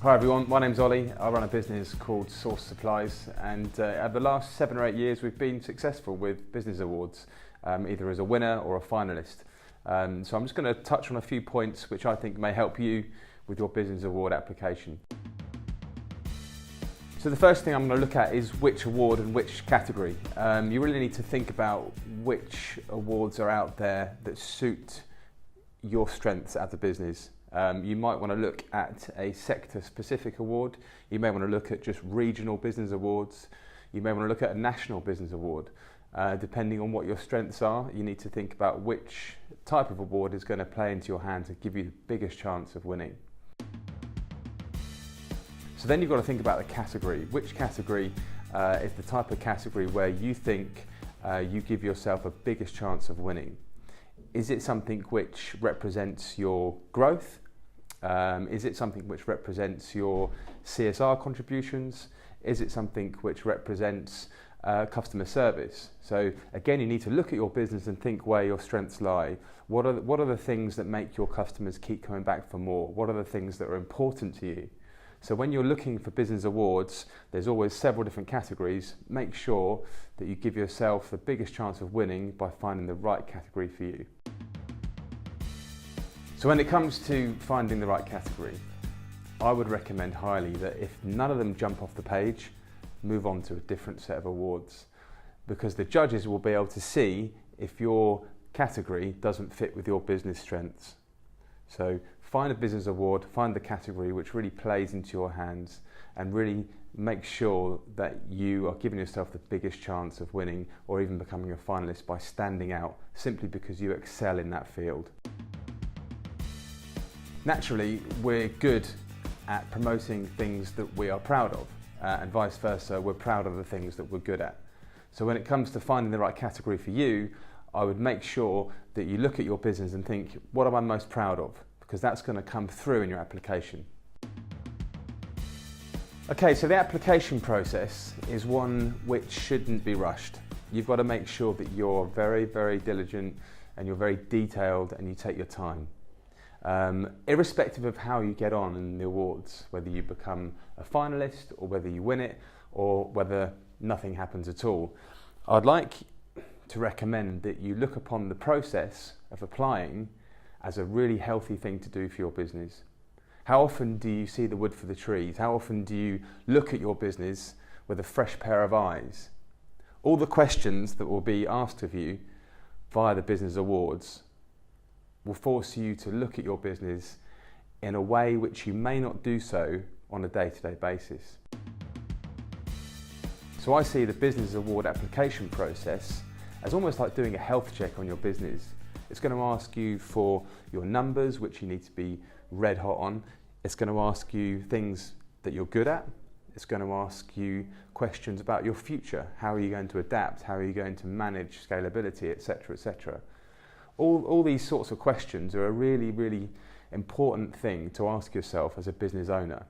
Hi everyone, my name's Ollie. I run a business called Source Supplies, and over the last 7 or 8 years we've been successful with business awards, either as a winner or a finalist. So I'm just going to touch on a few points which I think may help you with your business award application. So the first thing I'm going to look at is which award and which category. You really need to think about which awards are out there that suit your strengths as a business. You might want to look at a sector-specific award. You may want to look at just regional business awards. You may want to look at a national business award. Depending on what your strengths are, you need to think about which type of award is going to play into your hands and give you the biggest chance of winning. So then you've got to think about the category. Which category is the type of category where you think you give yourself a biggest chance of winning? Is it something which represents your growth? Is it something which represents your CSR contributions? Is it something which represents customer service? So again, you need to look at your business and think where your strengths lie. What are the things that make your customers keep coming back for more? What are the things that are important to you? So when you're looking for business awards, there's always several different categories. Make sure that you give yourself the biggest chance of winning by finding the right category for you. So when it comes to finding the right category, I would recommend highly that if none of them jump off the page, move on to a different set of awards, because the judges will be able to see if your category doesn't fit with your business strengths. So find a business award, find the category which really plays into your hands, and really make sure that you are giving yourself the biggest chance of winning or even becoming a finalist by standing out simply because you excel in that field. Naturally, we're good at promoting things that we are proud of, and vice versa, we're proud of the things that we're good at. So when it comes to finding the right category for you, I would make sure that you look at your business and think, what am I most proud of? Because that's going to come through in your application. Okay, so the application process is one which shouldn't be rushed. You've got to make sure that you're very, very diligent and you're very detailed and you take your time. Irrespective of how you get on in the awards, whether you become a finalist or whether you win it or whether nothing happens at all, I'd like to recommend that you look upon the process of applying as a really healthy thing to do for your business. How often do you see the wood for the trees? How often do you look at your business with a fresh pair of eyes? All the questions that will be asked of you via the business awards will force you to look at your business in a way which you may not do so on a day-to-day basis. So I see the business award application process as almost like doing a health check on your business. It's going to ask you for your numbers, which you need to be red hot on. It's going to ask you things that you're good at. It's going to ask you questions about your future. How are you going to adapt? How are you going to manage scalability, etc., etc. All these sorts of questions are a really, really important thing to ask yourself as a business owner.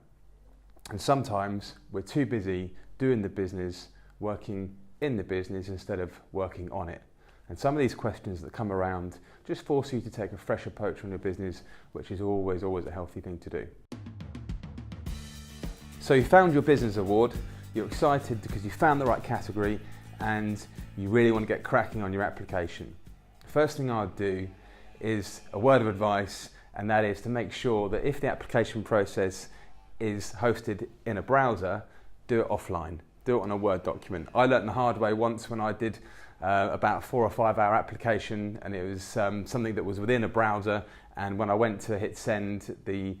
And sometimes we're too busy doing the business, working in the business instead of working on it. And some of these questions that come around just force you to take a fresh approach on your business, which is always a healthy thing to do. So you found your business award, you're excited because you found the right category and you really want to get cracking on your application. First thing I'd do is a word of advice, and that is to make sure that if the application process is hosted in a browser, do it offline, do it on a Word document. I learnt the hard way once when I did about a 4 or 5 hour application, and it was something that was within a browser, and when I went to hit send, the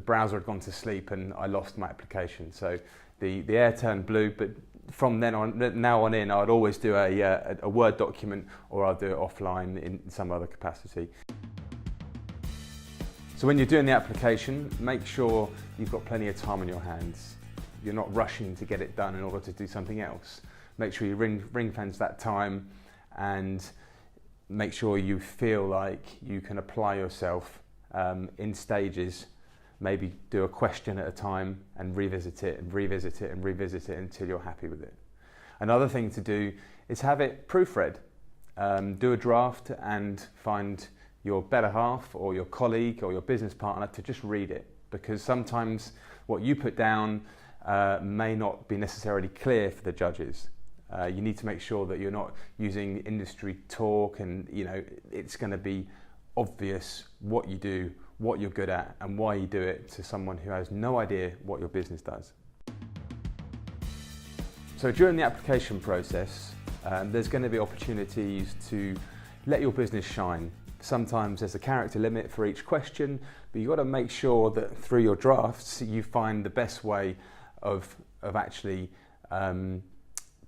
browser had gone to sleep and I lost my application. So the air turned blue, but from now on in, I'd always do a Word document, or I'll do it offline in some other capacity. So when you're doing the application, make sure you've got plenty of time on your hands. You're not rushing to get it done in order to do something else. Make sure you ring fence that time and make sure you feel like you can apply yourself in stages. Maybe do a question at a time and revisit it and revisit it and revisit it until you're happy with it. Another thing to do is have it proofread. Do a draft and find your better half or your colleague or your business partner to just read it. because sometimes what you put down may not be necessarily clear for the judges. You need to make sure that you're not using industry talk, and it's going to be obvious what you do, what you're good at, and why you do it to someone who has no idea what your business does. So during the application process, there's going to be opportunities to let your business shine. Sometimes there's a character limit for each question, but you've got to make sure that through your drafts you find the best way of actually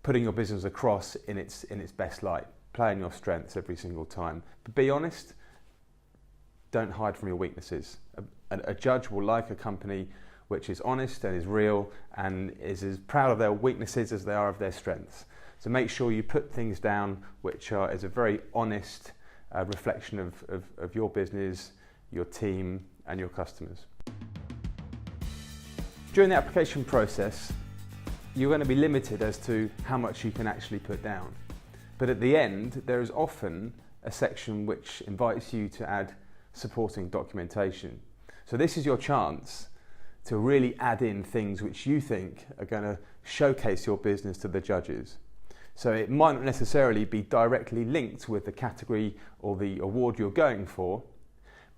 putting your business across in its best light, playing your strengths every single time. But be honest, don't hide from your weaknesses. A judge will like a company which is honest and is real and is as proud of their weaknesses as they are of their strengths. So make sure you put things down which is a very honest reflection of your business, your team and your customers. During the application process, you're going to be limited as to how much you can actually put down. But at the end, there is often a section which invites you to add supporting documentation. So this is your chance to really add in things which you think are going to showcase your business to the judges. So it might not necessarily be directly linked with the category or the award you're going for,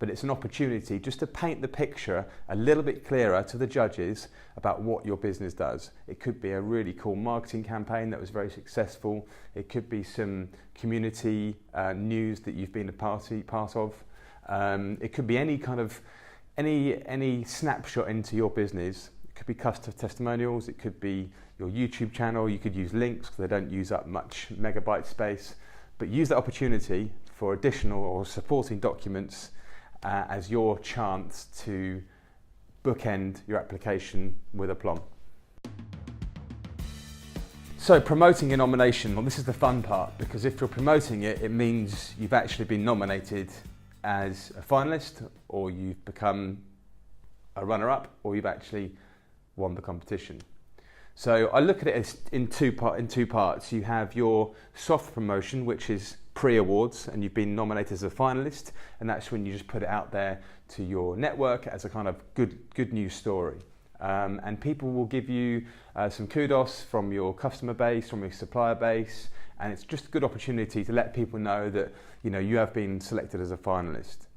but it's an opportunity just to paint the picture a little bit clearer to the judges about what your business does. It could be a really cool marketing campaign that was very successful. It could be some community news that you've been a part of. It could be any kind of any snapshot into your business. It could be customer testimonials. It could be your YouTube channel. You could use links because they don't use up much megabyte space. But use that opportunity for additional or supporting documents as your chance to bookend your application with aplomb. So promoting a nomination, well, this is the fun part, because if you're promoting it, it means you've actually been nominated as a finalist, or you've become a runner-up, or you've actually won the competition. So I look at it as in two parts. You have your soft promotion, which is pre-awards, and you've been nominated as a finalist, and that's when you just put it out there to your network as a kind of good news story. And people will give you some kudos from your customer base, from your supplier base, and it's just a good opportunity to let people know that you have been selected as a finalist.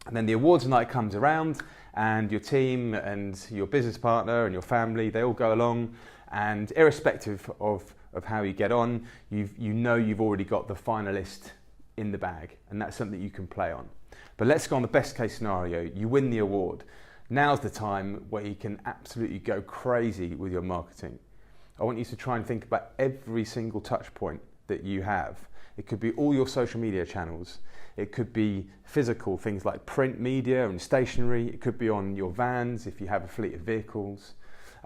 And then the awards night comes around, and your team and your business partner and your family, they all go along, and irrespective of how you get on, you've already got the finalist in the bag, and that's something you can play on. But let's go on the best case scenario. You win the award. Now's the time where you can absolutely go crazy with your marketing. I want you to try and think about every single touch point that you have. It could be all your social media channels. It could be physical things like print media and stationery. It could be on your vans if you have a fleet of vehicles.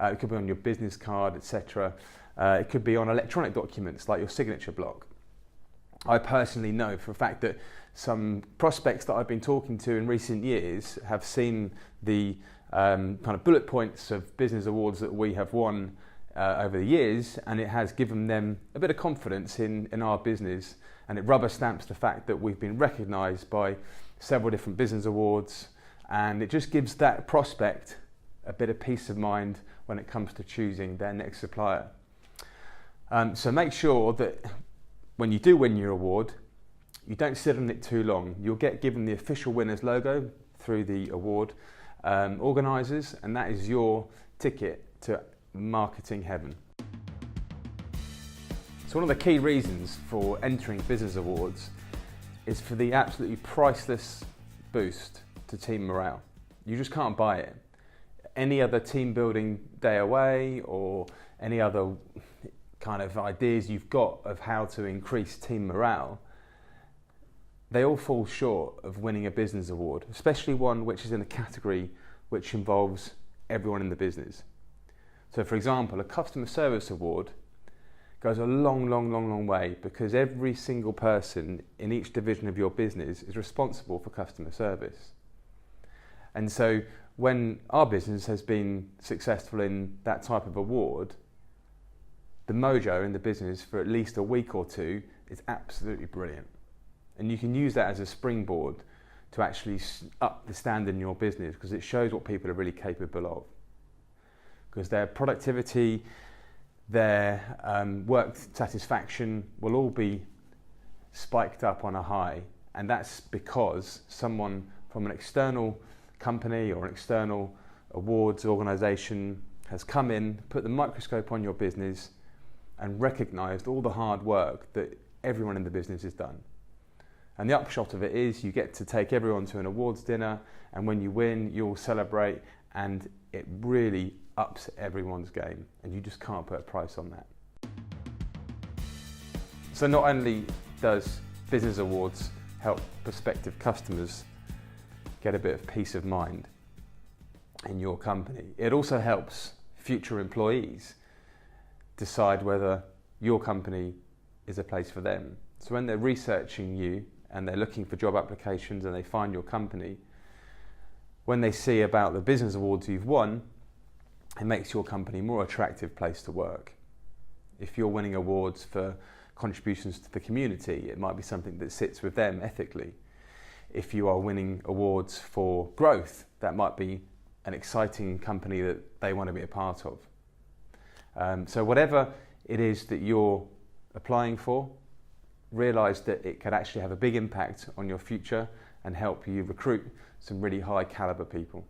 It could be on your business card, etc. It could be on electronic documents like your signature block. I personally know for a fact that some prospects that I've been talking to in recent years have seen the kind of bullet points of business awards that we have won over the years, and it has given them a bit of confidence in our business, and it rubber stamps the fact that we've been recognised by several different business awards, and it just gives that prospect a bit of peace of mind when it comes to choosing their next supplier. So make sure that when you do win your award, you don't sit on it too long. You'll get given the official winner's logo through the award organisers, and that is your ticket to marketing heaven. So one of the key reasons for entering business awards is for the absolutely priceless boost to team morale. You just can't buy it. Any other team building day away or any other kind of ideas you've got of how to increase team morale, they all fall short of winning a business award, especially one which is in a category which involves everyone in the business. So for example, a customer service award goes a long way, because every single person in each division of your business is responsible for customer service. And so when our business has been successful in that type of award, the mojo in the business for at least a week or two is absolutely brilliant. And you can use that as a springboard to actually up the standard in your business, because it shows what people are really capable of. Because their productivity, their work satisfaction will all be spiked up on a high, and that's because someone from an external company or an external awards organisation has come in, put the microscope on your business and recognised all the hard work that everyone in the business has done. And the upshot of it is you get to take everyone to an awards dinner, and when you win, you'll celebrate, and it really ups everyone's game, and you just can't put a price on that. So not only does business awards help prospective customers get a bit of peace of mind in your company, it also helps future employees decide whether your company is a place for them. So when they're researching you and they're looking for job applications and they find your company, when they see about the business awards you've won, it makes your company a more attractive place to work. If you're winning awards for contributions to the community, it might be something that sits with them ethically. If you are winning awards for growth, that might be an exciting company that they want to be a part of. So whatever it is that you're applying for, realise that it could actually have a big impact on your future and help you recruit some really high caliber people.